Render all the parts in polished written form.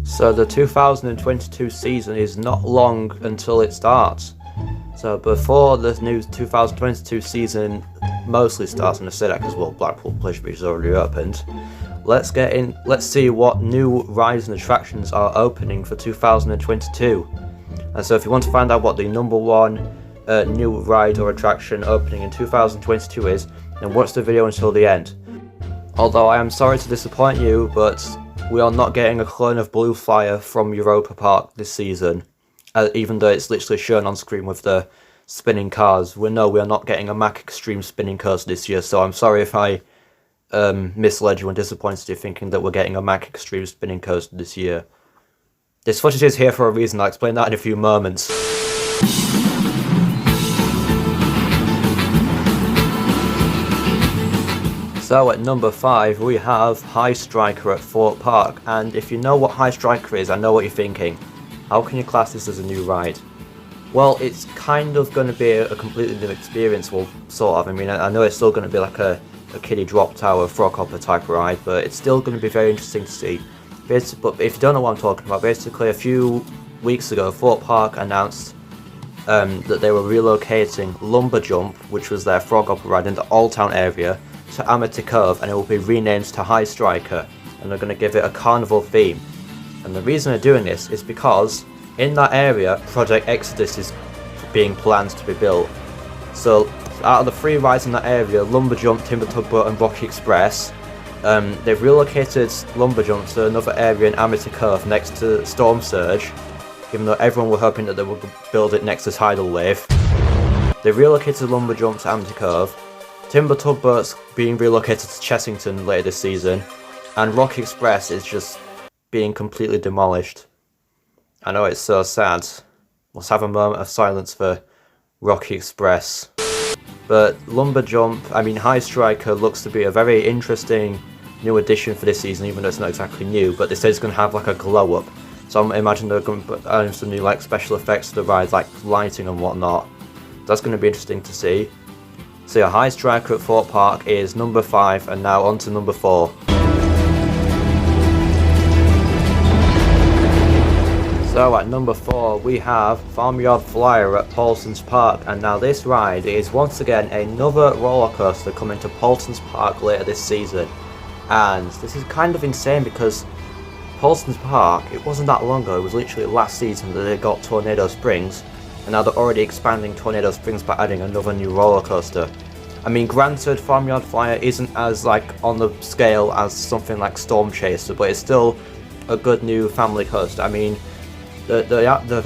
So the 2022 season is not long until it starts. So before the new 2022 season mostly starts, and I say that because Blackpool Pleasure Beach has already opened. Let's see what new rides and attractions are opening for 2022. And so if you want to find out what the number one new ride or attraction opening in 2022 is, then watch the video until the end. Although I am sorry to disappoint you, but we are not getting a clone of Blue Flyer from Europa Park this season, even though it's literally shown on screen with the spinning cars. We are not getting a Mack Extreme spinning coaster this year, so I'm sorry if I misled you and disappointed you thinking that we're getting a Mack Extreme spinning coaster this year. This footage is here for a reason. I'll explain that in a few moments. So at number 5 we have High Striker at Thorpe Park, and if you know what High Striker is, I know what you're thinking. How can you class this as a new ride? Well, it's kind of going to be a completely new experience, well, sort of. I mean, I know it's still going to be like a kiddie drop tower, frog hopper type ride, but it's still going to be very interesting to see. But if you don't know what I'm talking about, basically a few weeks ago Thorpe Park announced that they were relocating Lumber Jump, which was their frog hopper ride in the Old Town area, to Amity Cove, and it will be renamed to High Striker, and they're going to give it a carnival theme. And the reason they're doing this is because in that area Project Exodus is being planned to be built. So out of the 3 rides in that area, Lumber Jump, Timber Tugboat and Rocky Express, they've relocated Lumber Jump to another area in Amity Cove next to Storm Surge, even though everyone were hoping that they would build it next to Tidal Wave. They've relocated Lumber Jump to Amity Cove, Timber Tugboat's being relocated to Chessington later this season, and Rocky Express is just being completely demolished. I know, it's so sad. Let's have a moment of silence for Rocky Express. But High Striker looks to be a very interesting new addition for this season, even though it's not exactly new, but they say it's going to have like a glow up. So I imagine they're going to put some new like special effects to the ride, like lighting and whatnot. That's going to be interesting to see. So yeah, High Striker at Thorpe Park is number 5, and now on to number 4. So at number 4 we have Farmyard Flyer at Prestons Park, and now this ride is once again another roller coaster coming to Prestons Park later this season. And this is kind of insane because Prestons Park, it wasn't that long ago, it was literally last season that they got Tornado Springs, and now they're already expanding Tornado Springs by adding another new roller coaster. I mean, granted, Farmyard Flyer isn't as on the scale as something like Storm Chaser, but it's still a good new family coaster. I mean, the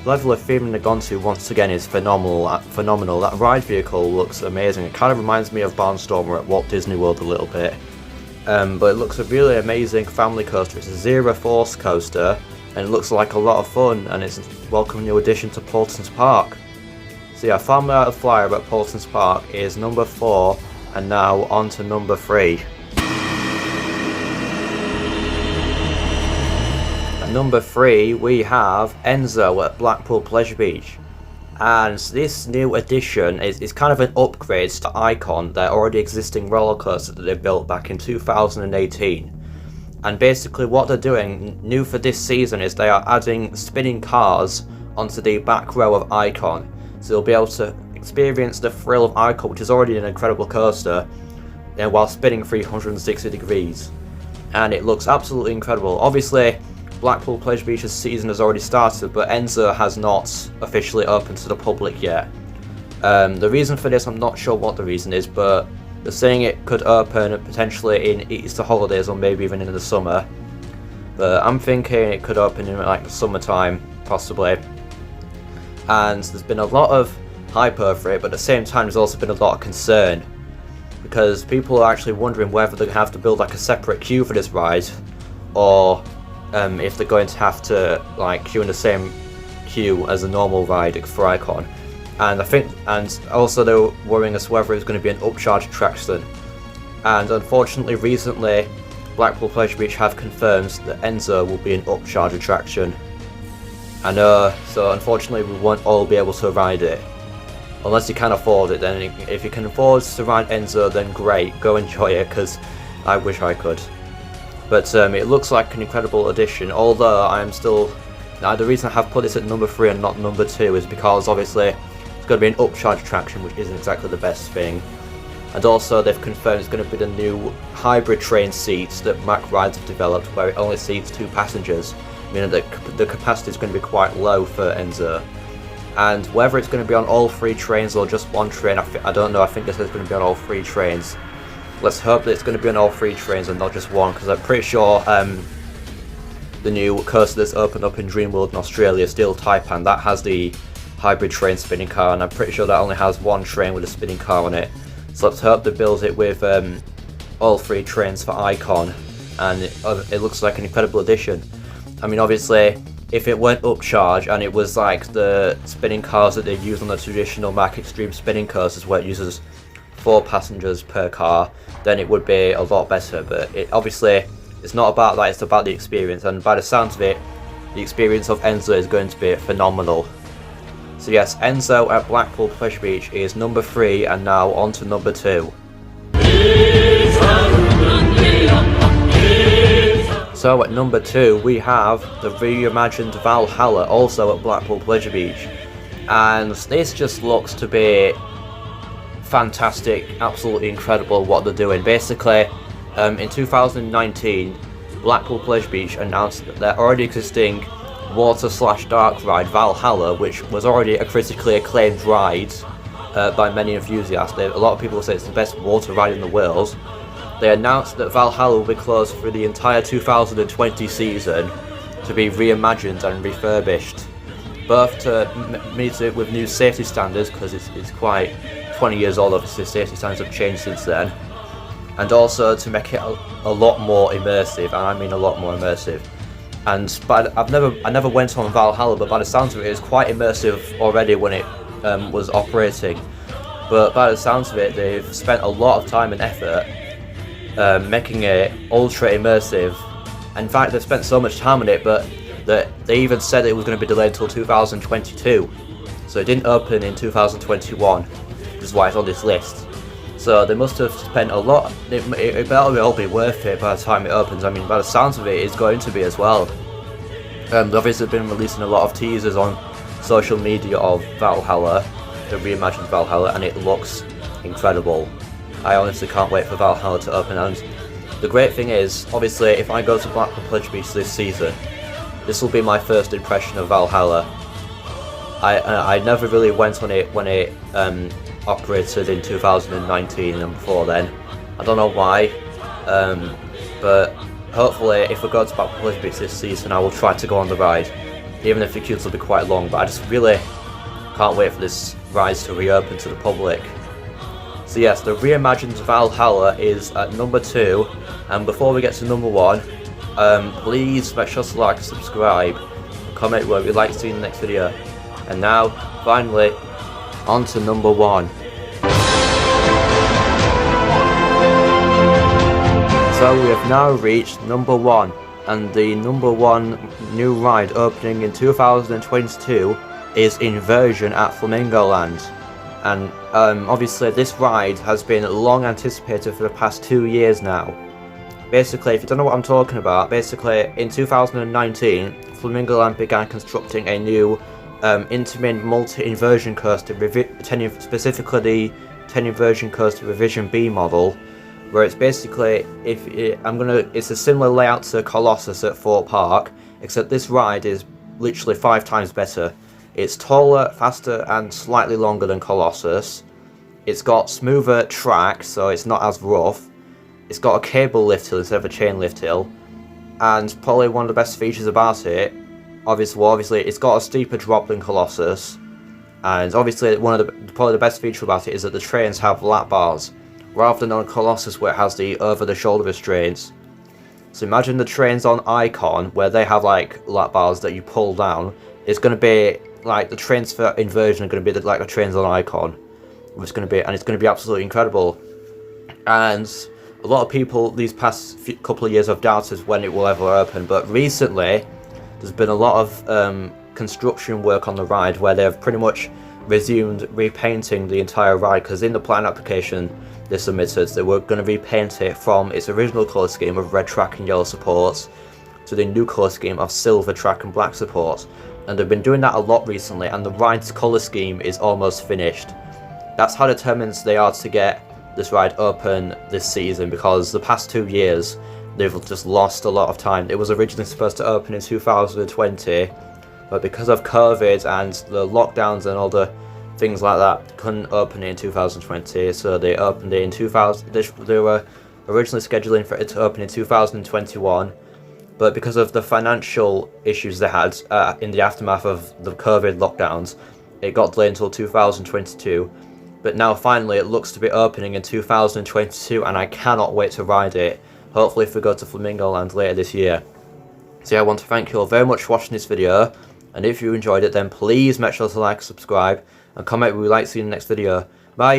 level of theming they've gone to once again is phenomenal. That ride vehicle looks amazing. It kind of reminds me of Barnstormer at Walt Disney World a little bit. But it looks a really amazing family coaster. It's a zero force coaster, and it looks like a lot of fun, and it's a welcome new addition to Prestons Park. So yeah, Farmyard Flyer at Prestons Park is number 4, and now on to number 3. At number 3 we have Enzo at Blackpool Pleasure Beach. And this new addition is kind of an upgrade to Icon, their already existing roller coaster that they built back in 2018. And basically what they're doing new for this season is they are adding spinning cars onto the back row of Icon. So you'll be able to experience the thrill of Icon, which is already an incredible coaster, while spinning 360 degrees. And it looks absolutely incredible. Obviously, Blackpool Pleasure Beach's season has already started, but Enzo has not officially opened to the public yet. The reason for this, I'm not sure what the reason is, but they're saying it could open potentially in Easter holidays or maybe even in the summer. But I'm thinking it could open in like the summertime, possibly. And there's been a lot of hype over it, but at the same time there's also been a lot of concern, because people are actually wondering whether they have to build like a separate queue for this ride, or if they're going to have to queue in the same queue as a normal ride for Icon. And also they were worrying as to whether it's going to be an upcharge attraction. And unfortunately recently Blackpool Pleasure Beach have confirmed that Enzo will be an upcharge attraction. I know, so unfortunately we won't all be able to ride it. Unless you can afford it, then if you can afford to ride Enzo, then great, go enjoy it, because I wish I could. But it looks like an incredible addition, although I am still... Now, the reason I have put this at number 3 and not number 2 is because obviously it's going to be an upcharge attraction, which isn't exactly the best thing. And also they've confirmed it's going to be the new hybrid train seats that Mack Rides have developed, where it only seats 2 passengers, meaning that the capacity is going to be quite low for Enzo. And whether it's going to be on all 3 trains or just one train, I don't know. I think this is going to be on all 3 trains. Let's hope that it's going to be on all 3 trains and not just one, because I'm pretty sure the new coaster that's opened up in Dreamworld in Australia, Steel Taipan, that has the hybrid train spinning car, and I'm pretty sure that only has one train with a spinning car on it. So let's hope they build it with all 3 trains for Icon, and it looks like an incredible addition. I mean, obviously, if it went upcharge and it was like the spinning cars that they use on the traditional Mack Extreme spinning coasters, where it uses 4 passengers per car, then it would be a lot better. But obviously it's not about that, it's about the experience, and by the sounds of it, the experience of Enzo is going to be phenomenal. So yes, Enzo at Blackpool Pleasure Beach is number 3, and now on to number 2. So at number 2 we have the reimagined Valhalla, also at Blackpool Pleasure Beach, and this just looks to be fantastic, absolutely incredible what they're doing. Basically, in 2019, Blackpool Pleasure Beach announced that their already existing water/dark ride Valhalla, which was already a critically acclaimed ride by many enthusiasts. A lot of people say it's the best water ride in the world. They announced that Valhalla will be closed for the entire 2020 season to be reimagined and refurbished, both to meet it with new safety standards, because it's quite 20 years old, obviously safety standards have changed since then, and also to make it a lot more immersive, and I mean a lot more immersive. And I never went on Valhalla, but by the sounds of it, it's quite immersive already when it was operating. But by the sounds of it, they've spent a lot of time and effort making it ultra immersive. In fact, they've spent so much time on it, but that they even said it was going to be delayed until 2022. So it didn't open in 2021, which is why it's on this list. So they must have spent a lot. It better all be worth it by the time it opens. I mean, by the sounds of it, it's going to be as well. They've obviously been releasing a lot of teasers on social media of Valhalla, the reimagined Valhalla, and it looks incredible. I honestly can't wait for Valhalla to open. And the great thing is, obviously, if I go to Blackpool Pleasure Beach this season, this will be my first impression of Valhalla. I never really went on it when it operated in 2019 and before then. I don't know why, but hopefully if we go to Blackpool Pleasure Beach this season, I will try to go on the ride, even if the queues will be quite long. But I just really can't wait for this ride to reopen to the public. So yes, the reimagined Valhalla is at number 2, and before we get to number 1, please make sure to like and subscribe, comment what you'd like to see in the next video. And now, finally, on to number 1. So we have now reached number 1, and the number 1 new ride opening in 2022 is Inversion at Flamingoland. And obviously this ride has been long anticipated for the past 2 years now. Basically, if you don't know what I'm talking about, basically in 2019, Flamingoland began constructing a new Intamin multi-inversion coaster, specifically the 10 inversion coaster revision B model, where it's basically, it's a similar layout to Colossus at Thorpe Park, except this ride is literally 5 times better. It's taller, faster, and slightly longer than Colossus. It's got smoother track, so it's not as rough. It's got a cable lift hill instead of a chain lift hill, and probably one of the best features about it, obviously it's got a steeper drop than Colossus, and obviously probably the best feature about it is that the trains have lap bars, rather than on Colossus where it has the over-the-shoulder restraints. So imagine the trains on Icon where they have like lap bars that you pull down. It's going to be like the trains for Inversion are going to be like the trains on Icon. It's going to be absolutely incredible. And a lot of people these past couple of years have doubted when it will ever open, but recently there's been a lot of construction work on the ride where they've pretty much resumed repainting the entire ride, because in the plan application they submitted, they were going to repaint it from its original colour scheme of red track and yellow supports to the new colour scheme of silver track and black supports. And they've been doing that a lot recently, and the ride's colour scheme is almost finished. That's how determined they are to get this ride open this season, because the past 2 years they've just lost a lot of time. It was originally supposed to open in 2020, but because of COVID and the lockdowns and all the things like that, couldn't open it in 2020, so they opened it in 2000. They were originally scheduling for it to open in 2021, but because of the financial issues they had in the aftermath of the COVID lockdowns, it got delayed until 2022. But now finally it looks to be opening in 2022, and I cannot wait to ride it. Hopefully if we go to Flamingo Land later this year. So yeah, I want to thank you all very much for watching this video, and if you enjoyed it then please make sure to like, subscribe, and comment if you'd like to see in the next video. Bye!